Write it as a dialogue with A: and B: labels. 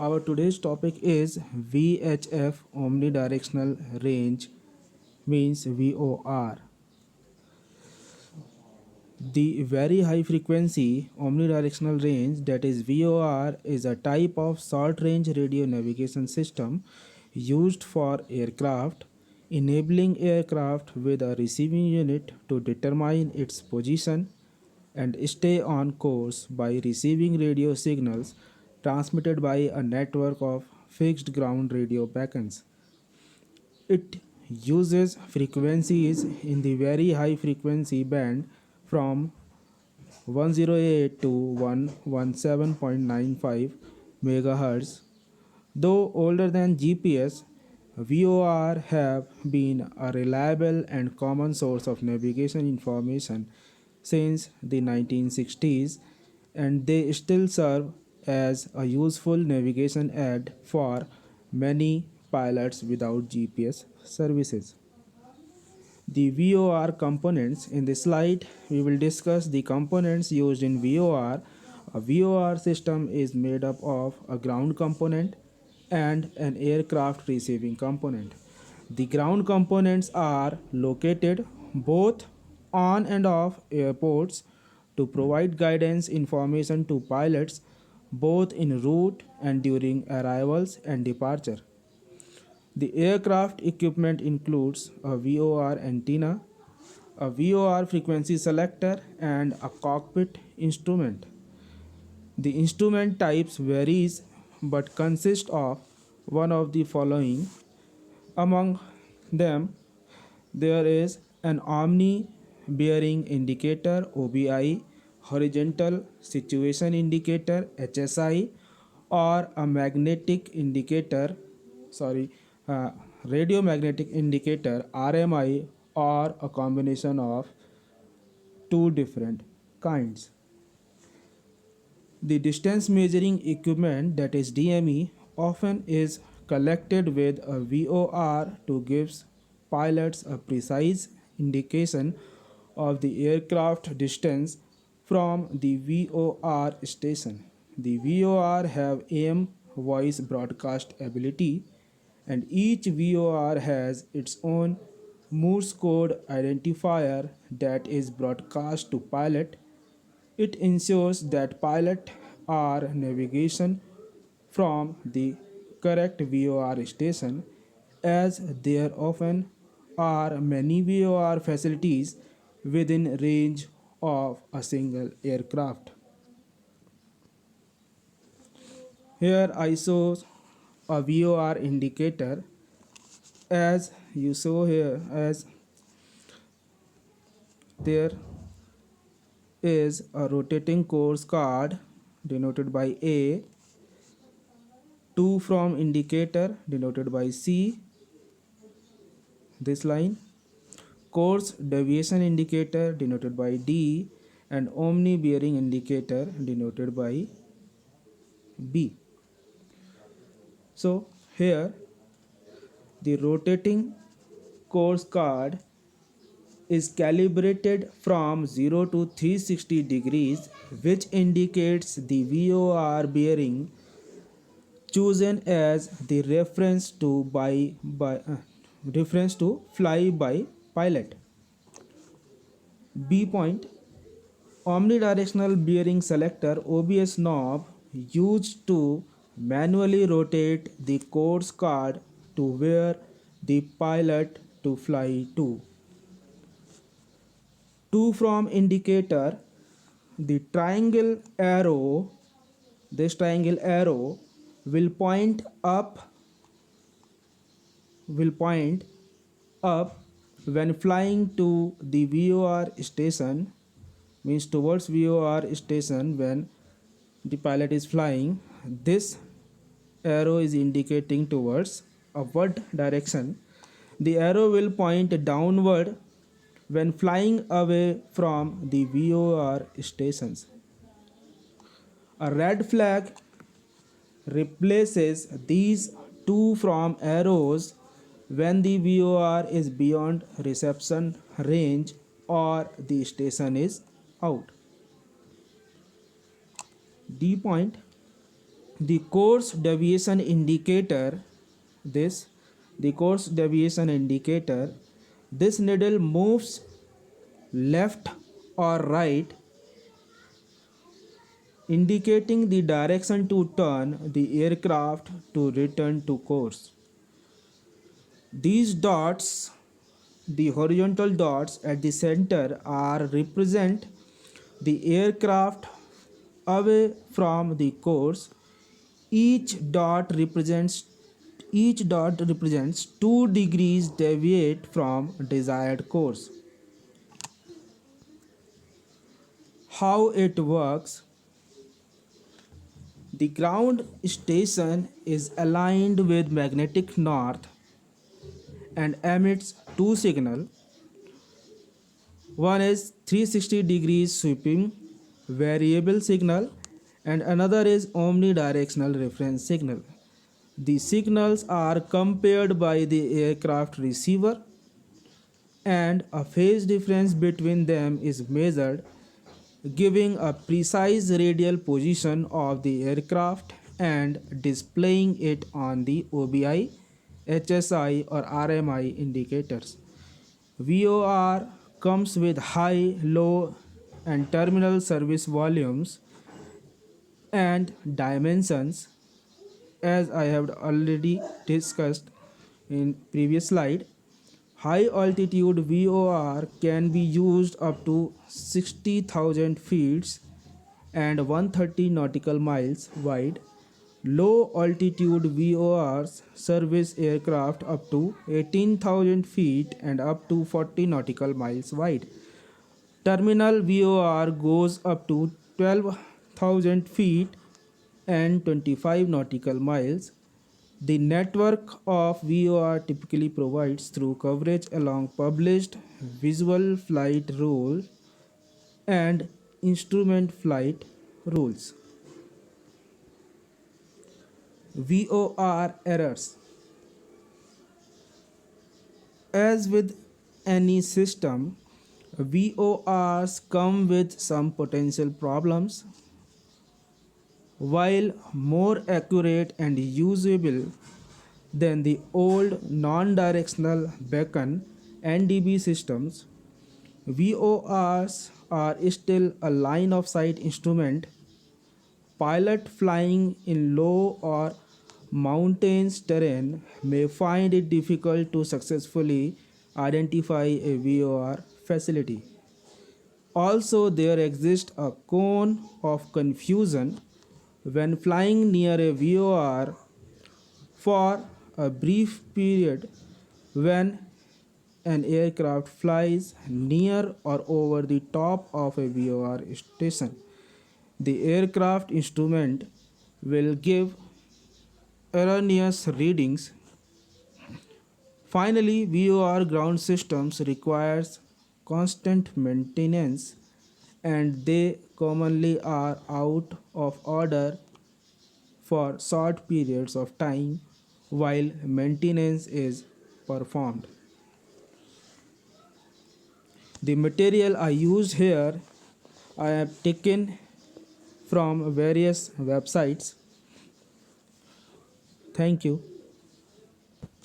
A: Our today's topic is VHF omnidirectional range means VOR. The very high frequency omnidirectional range, that is VOR, is a type of short range radio navigation system used for aircraft, enabling aircraft with a receiving unit to determine its position and stay on course by receiving radio signals transmitted by a network of fixed ground radio beacons. It uses frequencies in the very high frequency band from 108 to 117.95 MHz. Though older than GPS, VOR have been a reliable and common source of navigation information since the 1960s, and they still serve as a useful navigation aid for many pilots without GPS services. The VOR components. In this slide, we will discuss the components used in VOR. A VOR system is made up of a ground component and an aircraft receiving component. The ground components are located both on and off airports to provide guidance information to pilots both en route and during arrivals and departure. The aircraft equipment includes a VOR antenna, a VOR frequency selector, and a cockpit instrument. The instrument types varies but consist of one of the following. Among them, there is an omni bearing indicator OBI, horizontal situation indicator HSI, or a magnetic indicator, sorry, uh, radio magnetic indicator RMI, or a combination of two different kinds. The distance measuring equipment, that is DME, often is collected with a VOR to give pilots a precise indication of the aircraft distance from the VOR station. The VOR have AM voice broadcast ability, and each VOR has its own Morse code identifier that is broadcast to pilot. It ensures that pilots are navigation from the correct VOR station, as there often are many VOR facilities within range of a single aircraft. Here I show a VOR indicator, as you saw here, as there is a rotating course card denoted by A, 2 from indicator denoted by C, this line, course deviation indicator denoted by D, and omni bearing indicator denoted by B. So here the rotating course card is calibrated from 0 to 360 degrees, which indicates the VOR bearing chosen as the reference to fly by pilot. B point, omnidirectional bearing selector OBS knob used to manually rotate the course card to where the pilot to fly to. 2 from indicator, the this triangle arrow will point up when flying to the VOR station, means towards VOR station when the pilot is flying. This arrow is indicating towards upward direction. The arrow will point downward when flying away from the VOR stations. A red flag replaces these two from arrows when the VOR is beyond reception range or the station is out. D point, The course deviation indicator, this the course deviation indicator, this needle moves left or right, indicating the direction to turn the aircraft to return to course. These dots, the horizontal dots at the center, are represent the aircraft away from the course. Each dot represents 2 degrees deviate from desired course. How it works: the ground station is aligned with magnetic north and emits two signals. One is 360 degrees sweeping variable signal and another is omnidirectional reference signal. The signals are compared by the aircraft receiver and a phase difference between them is measured, giving a precise radial position of the aircraft and displaying it on the OBI, HSI or RMI indicators. VOR comes with high, low and terminal service volumes and dimensions, as I have already discussed in previous slide. High altitude VOR can be used up to 60,000 feet and 130 nautical miles wide. Low altitude VORs service aircraft up to 18,000 feet and up to 40 nautical miles wide. Terminal VOR goes up to 12,000 feet and 25 nautical miles. The network of VOR typically provides through coverage along published visual flight rules and instrument flight rules. VOR errors. As with any system, VORs come with some potential problems. While more accurate and usable than the old non-directional beacon NDB systems, VORs are still a line of sight instrument. Pilot flying in low or mountainous terrain may find it difficult to successfully identify a VOR facility. Also, there exists a cone of confusion when flying near a VOR for a brief period. When an aircraft flies near or over the top of a VOR station, the aircraft instrument will give erroneous readings. Finally, VOR ground systems requires constant maintenance and they commonly are out of order for short periods of time while maintenance is performed. The material I used here I have taken from various websites. Thank you.